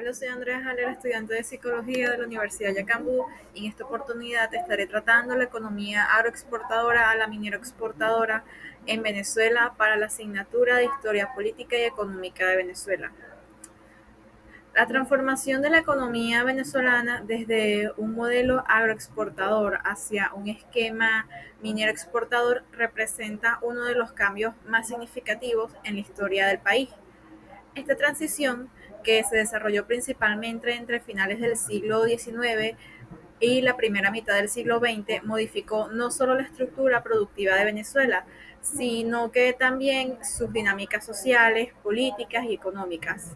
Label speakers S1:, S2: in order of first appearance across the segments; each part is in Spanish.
S1: Hola, soy Andrea Haller, estudiante de Psicología de la Universidad Yacambú, y en esta oportunidad estaré tratando la economía agroexportadora a la minero-exportadora en Venezuela para la asignatura de Historia Política y Económica de Venezuela. La transformación de la economía venezolana desde un modelo agroexportador hacia un esquema minero exportador representa uno de los cambios más significativos en la historia del país. Esta transición, que se desarrolló principalmente entre finales del siglo XIX y la primera mitad del siglo XX, modificó no solo la estructura productiva de Venezuela, sino que también sus dinámicas sociales, políticas y económicas.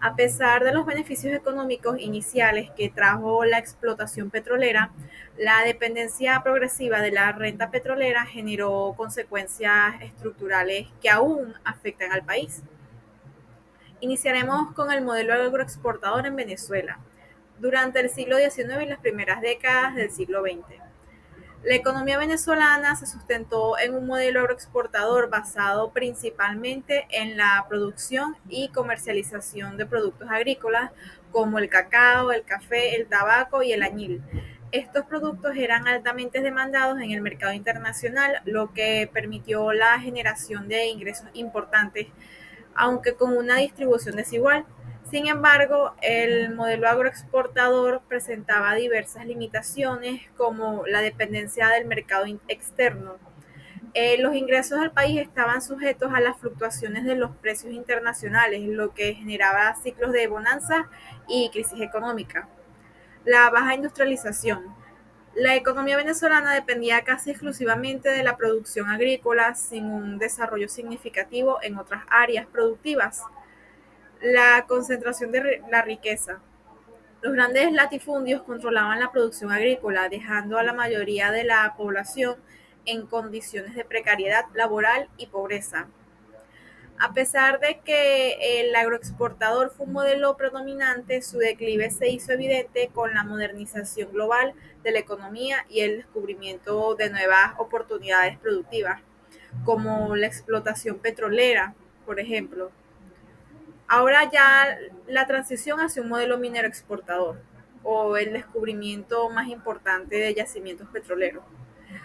S1: A pesar de los beneficios económicos iniciales que trajo la explotación petrolera, la dependencia progresiva de la renta petrolera generó consecuencias estructurales que aún afectan al país. Iniciaremos con el modelo agroexportador en Venezuela durante el siglo XIX y las primeras décadas del siglo XX. La economía venezolana se sustentó en un modelo agroexportador basado principalmente en la producción y comercialización de productos agrícolas como el cacao, el café, el tabaco y el añil. Estos productos eran altamente demandados en el mercado internacional, lo que permitió la generación de ingresos importantes, aunque con una distribución desigual. Sin embargo, el modelo agroexportador presentaba diversas limitaciones, como la dependencia del mercado externo. Los ingresos del país estaban sujetos a las fluctuaciones de los precios internacionales, lo que generaba ciclos de bonanza y crisis económica. La baja industrialización. La economía venezolana dependía casi exclusivamente de la producción agrícola, sin un desarrollo significativo en otras áreas productivas. La concentración de la riqueza. Los grandes latifundios controlaban la producción agrícola, dejando a la mayoría de la población en condiciones de precariedad laboral y pobreza. A pesar de que el agroexportador fue un modelo predominante, su declive se hizo evidente con la modernización global de la economía y el descubrimiento de nuevas oportunidades productivas, como la explotación petrolera, por ejemplo. Ahora ya la transición hacia un modelo minero exportador o el descubrimiento más importante de yacimientos petroleros.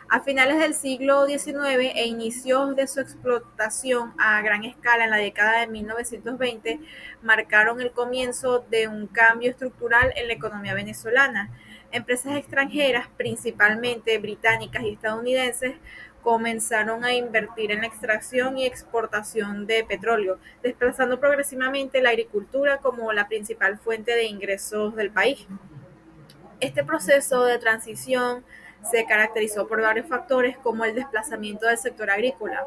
S1: A finales del siglo XIX e inicios de su explotación a gran escala en la década de 1920 marcaron el comienzo de un cambio estructural en la economía venezolana. Empresas extranjeras, principalmente británicas y estadounidenses, comenzaron a invertir en la extracción y exportación de petróleo, desplazando progresivamente la agricultura como la principal fuente de ingresos del país. Este proceso de transición se caracterizó por varios factores, como el desplazamiento del sector agrícola.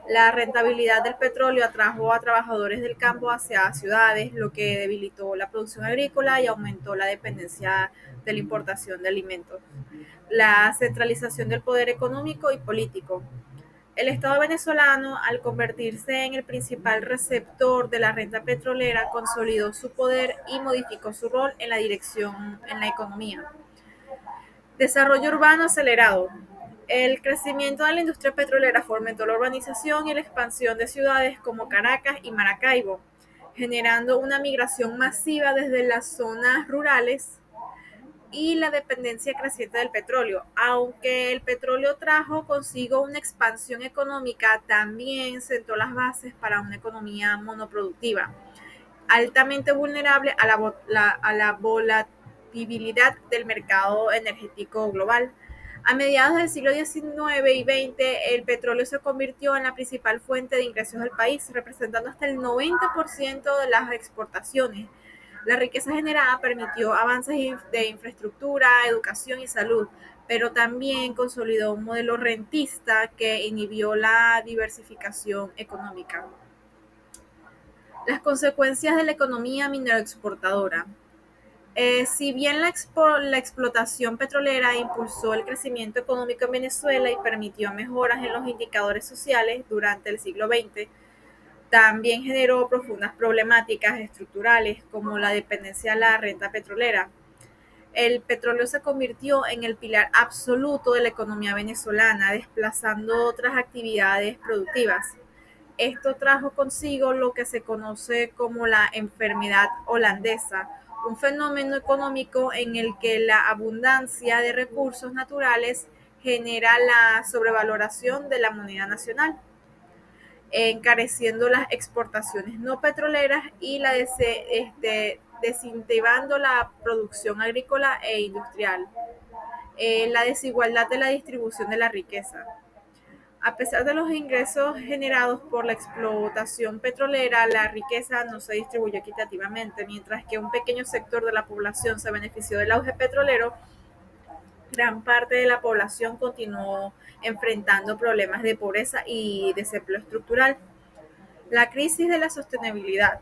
S1: La rentabilidad del petróleo atrajo a trabajadores del campo hacia ciudades, lo que debilitó la producción agrícola y aumentó la dependencia de la importación de alimentos. La centralización del poder económico y político. El Estado venezolano, al convertirse en el principal receptor de la renta petrolera, consolidó su poder y modificó su rol en la dirección en la economía. Desarrollo urbano acelerado. El crecimiento de la industria petrolera fomentó la urbanización y la expansión de ciudades como Caracas y Maracaibo, generando una migración masiva desde las zonas rurales y la dependencia creciente del petróleo. Aunque el petróleo trajo consigo una expansión económica, también sentó las bases para una economía monoproductiva, altamente vulnerable a la volatilidad del mercado energético global. A mediados del siglo XIX y XX, el petróleo se convirtió en la principal fuente de ingresos del país, representando hasta el 90% de las exportaciones. La riqueza generada permitió avances de infraestructura, educación y salud, pero también consolidó un modelo rentista que inhibió la diversificación económica. Las consecuencias de la economía minero-exportadora. Si bien la explotación petrolera impulsó el crecimiento económico en Venezuela y permitió mejoras en los indicadores sociales durante el siglo XX, también generó profundas problemáticas estructurales como la dependencia de la renta petrolera. El petróleo se convirtió en el pilar absoluto de la economía venezolana, desplazando otras actividades productivas. Esto trajo consigo lo que se conoce como la enfermedad holandesa, un fenómeno económico en el que la abundancia de recursos naturales genera la sobrevaloración de la moneda nacional, encareciendo las exportaciones no petroleras y desincentivando la producción agrícola e industrial. La desigualdad de la distribución de la riqueza. A pesar de los ingresos generados por la explotación petrolera, la riqueza no se distribuyó equitativamente. Mientras que un pequeño sector de la población se benefició del auge petrolero, gran parte de la población continuó enfrentando problemas de pobreza y desempleo estructural. La crisis de la sostenibilidad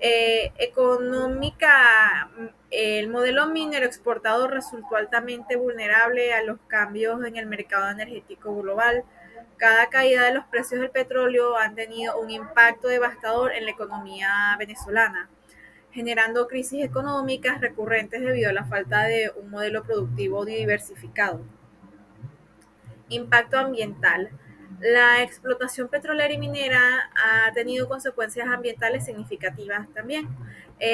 S1: económica. El modelo minero exportador resultó altamente vulnerable a los cambios en el mercado energético global. Cada caída de los precios del petróleo ha tenido un impacto devastador en la economía venezolana, generando crisis económicas recurrentes debido a la falta de un modelo productivo diversificado. Impacto ambiental. La explotación petrolera y minera ha tenido consecuencias ambientales significativas también,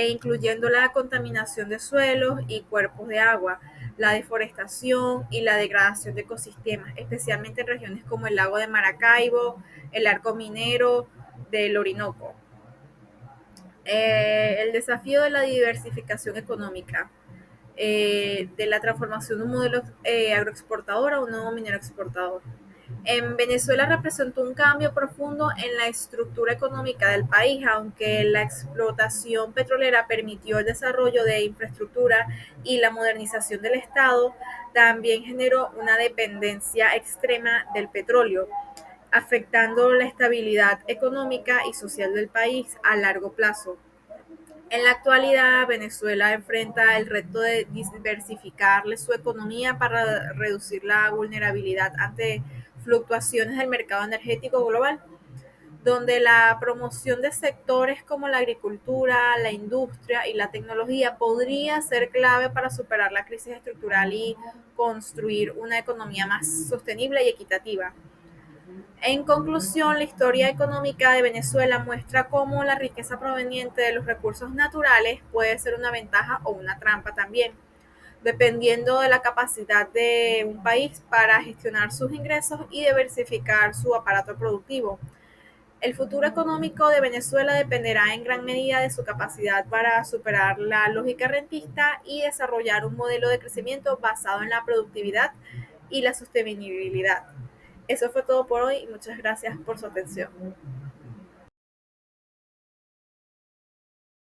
S1: incluyendo la contaminación de suelos y cuerpos de agua, la deforestación y la degradación de ecosistemas, especialmente en regiones como el lago de Maracaibo, el arco minero del Orinoco. El desafío de la diversificación económica, de la transformación de un modelo agroexportador a un nuevo minero exportador. En Venezuela representó un cambio profundo en la estructura económica del país, aunque la explotación petrolera permitió el desarrollo de infraestructura y la modernización del Estado, también generó una dependencia extrema del petróleo, afectando la estabilidad económica y social del país a largo plazo. En la actualidad, Venezuela enfrenta el reto de diversificar su economía para reducir la vulnerabilidad ante fluctuaciones del mercado energético global, donde la promoción de sectores como la agricultura, la industria y la tecnología podría ser clave para superar la crisis estructural y construir una economía más sostenible y equitativa. En conclusión, la historia económica de Venezuela muestra cómo la riqueza proveniente de los recursos naturales puede ser una ventaja o una trampa también, dependiendo de la capacidad de un país para gestionar sus ingresos y diversificar su aparato productivo. El futuro económico de Venezuela dependerá en gran medida de su capacidad para superar la lógica rentista y desarrollar un modelo de crecimiento basado en la productividad y la sostenibilidad. Eso fue todo por hoy y muchas gracias por su atención.